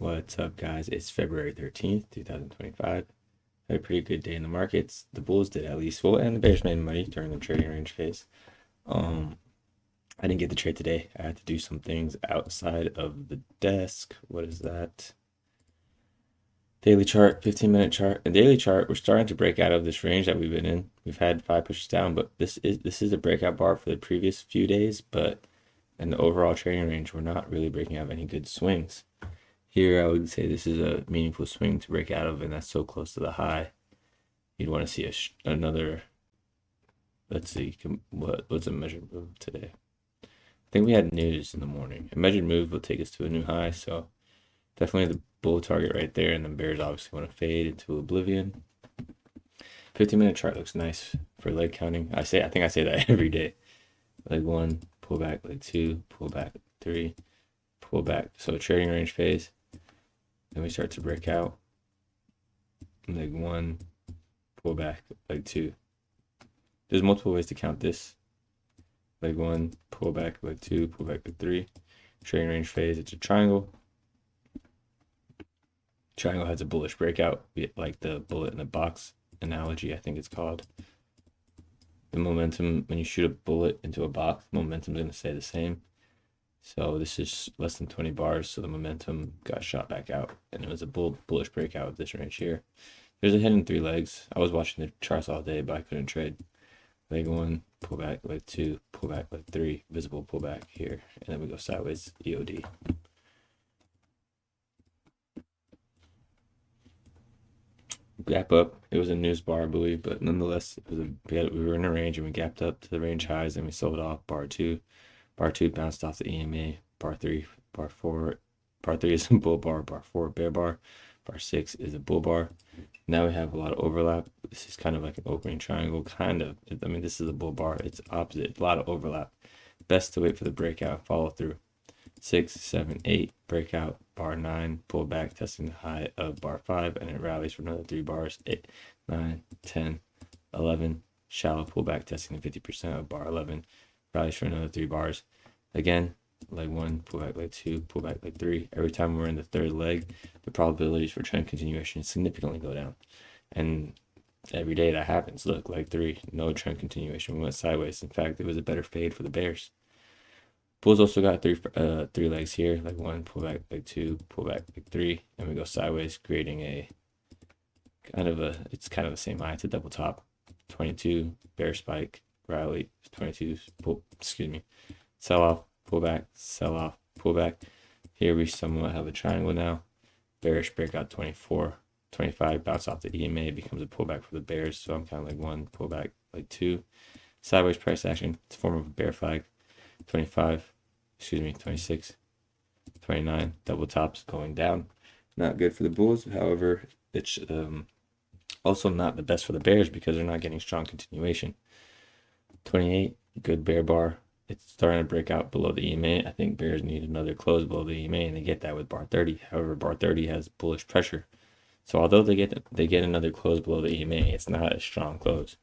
What's up, guys? It's February 13th, 2025. Had a pretty good day in the markets. The Bulls did at least well, and the Bears made money during the trading range phase. I didn't get the trade today. I had to do some things outside of the desk. What is that? Daily chart, 15-minute chart. A daily chart, we're starting to break out of this range that we've been in. We've had 5 pushes down, but this is a breakout bar for the previous few days, but in the overall trading range, we're not really breaking out any good swings. Here, I would say this is a meaningful swing to break out of, and that's so close to the high. You'd want to see another. Let's see, what's a measured move today? I think we had news in the morning. A measured move will take us to a new high, so definitely the bull target right there, and the bears obviously want to fade into oblivion. 15-minute chart looks nice for leg counting. I think I say that every day. Leg 1, pull back, leg 2, pull back, 3, pull back. So trading range phase. Then we start to break out. Leg 1, pull back, leg 2. There's multiple ways to count this. Leg 1, pull back, leg 2, pull back, leg 3. Trading range phase, it's a triangle. Triangle has a bullish breakout, like the bullet in the box analogy, I think it's called. The momentum, when you shoot a bullet into a box, momentum is going to stay the same. So this is less than 20 bars, so the momentum got shot back out, and it was a bullish breakout of this range here. There's a hit in 3 legs. I was watching the charts all day, but I couldn't trade. Leg 1, pull back, leg 2, pull back, leg 3, visible pullback here, and then we go sideways, EOD. Gap up. It was a news bar, I believe, but nonetheless, we were in a range, and we gapped up to the range highs, and we sold off bar 2. Bar 2 bounced off the EMA. Bar 3, bar 4. Bar 3 is a bull bar. Bar 4, bear bar. Bar 6 is a bull bar. Now we have a lot of overlap. This is kind of like an opening triangle, kind of. I mean, this is a bull bar. It's opposite. A lot of overlap. Best to wait for the breakout, follow through. 6, 7, 8, breakout. Bar 9, pull back, testing the high of bar 5, and it rallies for another 3 bars. 8, 9, 10, 11, shallow pullback, testing the 50% of bar 11. Rallies for another 3 bars. Again, leg 1, pull back, leg 2, pull back, leg 3. Every time we're in the third leg, the probabilities for trend continuation significantly go down. And every day that happens. Look, leg 3, no trend continuation. We went sideways. In fact, it was a better fade for the bears. Bulls also got three legs here. Leg 1, pull back, leg 2, pull back, leg 3, and we go sideways, creating it's kind of the same high. It's a double top. 22, bear spike, rally, 22, sell off, pull back, sell off, pull back. Here we somewhat have a triangle now. Bearish breakout 24, 25, bounce off the EMA, becomes a pullback for the bears. So I'm kind of like 1, pull back, like 2. Sideways price action, it's a form of a bear flag. 26, 29, double tops going down. Not good for the bulls. However, it's also not the best for the bears because they're not getting strong continuation. 28, good bear bar. It's starting to break out below the EMA. I think bears need another close below the EMA, and they get that with bar 30. However, bar 30 has bullish pressure. So although they get another close below the EMA, it's not a strong close.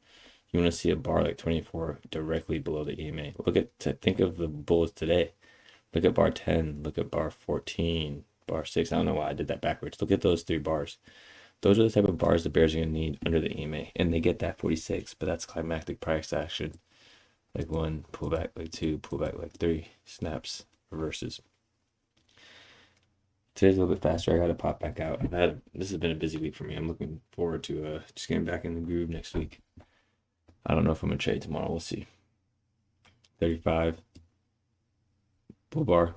You want to see a bar like 24 directly below the EMA. Think of the bulls today. Look at bar 10. Look at bar 14. Bar 6. I don't know why I did that backwards. Look at those 3 bars. Those are the type of bars the bears are going to need under the EMA. And they get that 46, but that's climactic price action. Leg 1, pull back, leg 2, pull back, leg 3. Snaps, reverses. Today's a little bit faster. I got to pop back out. This has been a busy week for me. I'm looking forward to just getting back in the groove next week. I don't know if I'm going to trade tomorrow. We'll see. 35. Bull bar.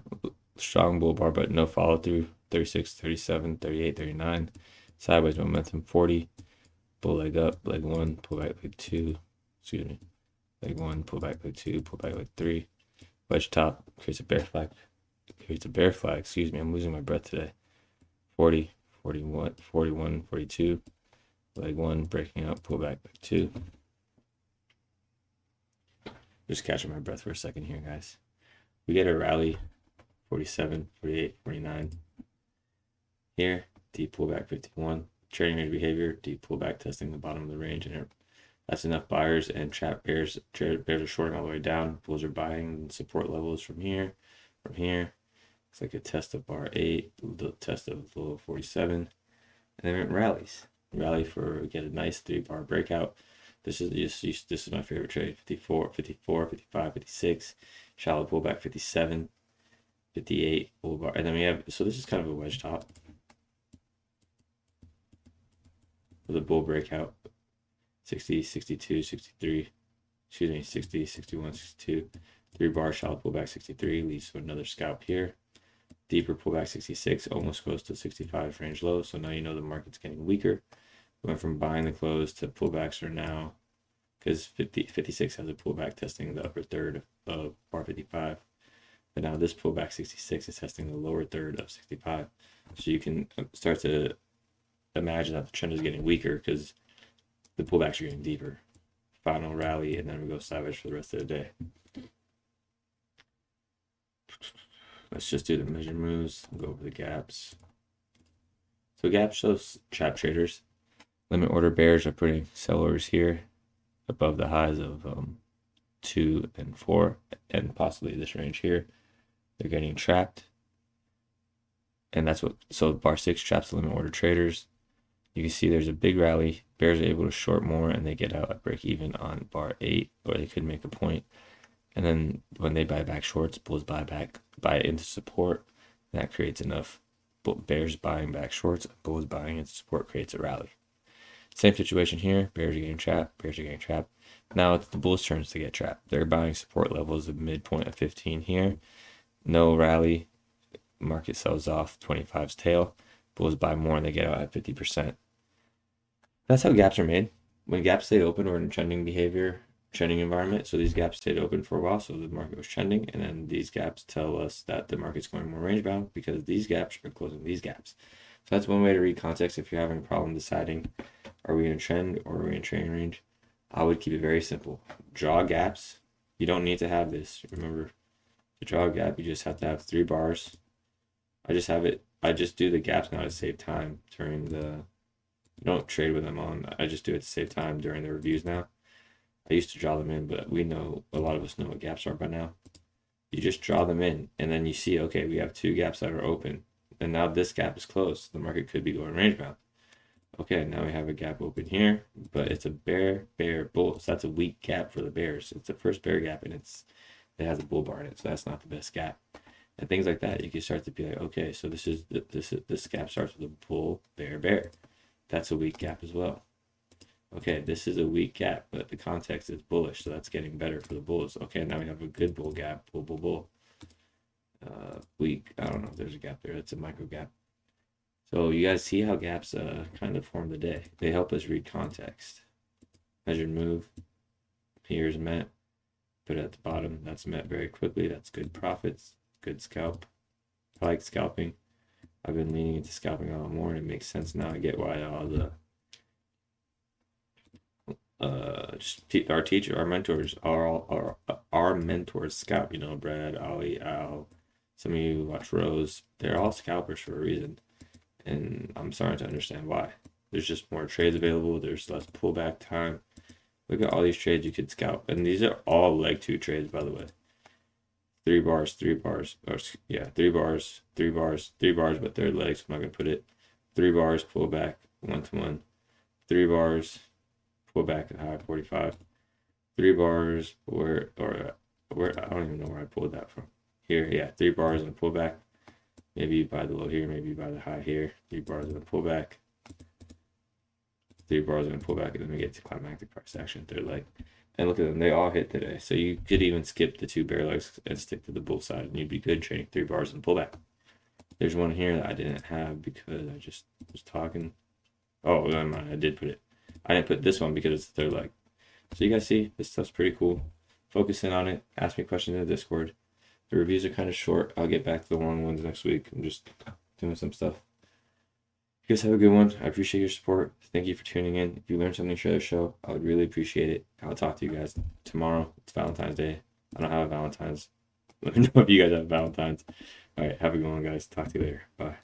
Strong bull bar, but no follow through. 36, 37, 38, 39. Sideways momentum. 40. Bull leg up. Leg 1. Pull back leg 2. Leg 1. Pull back leg 2. Pull back leg 3. Wedge top. Creates a bear flag. I'm losing my breath today. 40, 41, 41, 42. Leg 1. Breaking up. Pull back leg 2. Just catching my breath for a second here, guys. We get a rally, 47, 48, 49. Here, deep pullback 51. Trading range behavior, deep pullback testing the bottom of the range. And that's enough buyers and trap bears. Bears are shorting all the way down. Bulls are buying support levels from here, Looks like a test of bar 8, the test of low 47, and then it rallies. Rally for get a nice 3-bar breakout. This is my favorite trade. 54, 54, 55, 56, shallow pullback 57, 58 bull bar, and then we have, so this is kind of a wedge top with a bull breakout 60, 62, 63, excuse me, 60, 61, 62, 3-bar shallow pullback 63 leads to another scalp here. Deeper pullback 66 almost goes to 65 range low. So now you know the market's getting weaker. Went from buying the close to pullbacks are now, because 56 has a pullback testing the upper third of bar 55. But now this pullback 66 is testing the lower third of 65. So you can start to imagine that the trend is getting weaker because the pullbacks are getting deeper. Final rally, and then we go sideways for the rest of the day. Let's just do the measure moves. We'll go over the gaps. So gap shows trap traders. Limit order bears are putting sell orders here above the highs of 2 and 4 and possibly this range here. They're getting trapped. And that's what, so bar 6 traps the limit order traders. You can see there's a big rally. Bears are able to short more and they get out at break even on bar 8, or they could make a point. And then when they buy back shorts, bulls buy into support. That creates enough bears buying back shorts, bulls buying into support creates a rally. Same situation here. Bears are getting trapped. Bears are getting trapped. Now it's the bulls' turns to get trapped. They're buying support levels of midpoint of 15 here. No rally. Market sells off 25's tail. Bulls buy more and they get out at 50%. That's how gaps are made. When gaps stay open or in trending behavior, trending environment, so these gaps stayed open for a while, so the market was trending, and then these gaps tell us that the market's going more range bound because these gaps are closing these gaps. So that's one way to read context if you're having a problem deciding, are we in a trend or are we in trading range? I would keep it very simple. Draw gaps. You don't need to have this. Remember, to draw a gap, you just have to have 3 bars. I just do the gaps now to save time during the, you don't trade with them on. I just do it to save time during the reviews now. I used to draw them in, but we know, a lot of us know what gaps are by now. You just draw them in, and then you see, okay, we have 2 gaps that are open, and now this gap is closed. The market could be going range bound. Okay, now we have a gap open here, but it's a bear, bull. So that's a weak gap for the bears. It's the first bear gap, and it has a bull bar in it, so that's not the best gap. And things like that, you can start to be like, okay, so this gap starts with a bull, bear. That's a weak gap as well. Okay, this is a weak gap, but the context is bullish, so that's getting better for the bulls. Okay, now we have a good bull gap, bull. Weak, I don't know if there's a gap there. It's a micro gap. So you guys see how gaps kind of form the day. They help us read context. Measured move. Here's met. Put it at the bottom. That's met very quickly. That's good profits. Good scalp. I like scalping. I've been leaning into scalping a lot more, and it makes sense now. I get why all the our mentors scalp. You know, Brad, Ali, Al, some of you watch Rose. They're all scalpers for a reason, and I'm starting to understand why. There's just more trades available. There's less pullback time. Look at all these trades you could scalp, and these are all leg 2 trades, by the way. 3 bars, 3 bars, or yeah, 3 bars, 3 bars, 3 bars, but they're legs. I'm not gonna put it. 3 bars, pullback, 1-to-1. 3 bars, pullback at high 45. 3 bars, where I don't even know where I pulled that from. Here, yeah, 3 bars and a pullback. Maybe you buy the low here, maybe you buy the high here. 3 bars and a pullback. 3 bars and a pullback, and then we get to climactic price action, third leg. And look at them, they all hit today. So you could even skip the 2 bear legs and stick to the bull side, and you'd be good trading 3 bars and pullback. There's one here that I didn't have because I just was talking. Oh, never mind, I did put it. I didn't put this one because it's the third leg. So you guys see, this stuff's pretty cool. Focus in on it. Ask me questions in the Discord. The reviews are kind of short. I'll get back to the long ones next week. I'm just doing some stuff. You guys have a good one. I appreciate your support. Thank you for tuning in. If you learned something, share the show. I would really appreciate it. I'll talk to you guys tomorrow. It's Valentine's Day. I don't have a Valentine's. Let me know if you guys have Valentine's. All right. Have a good one, guys. Talk to you later. Bye.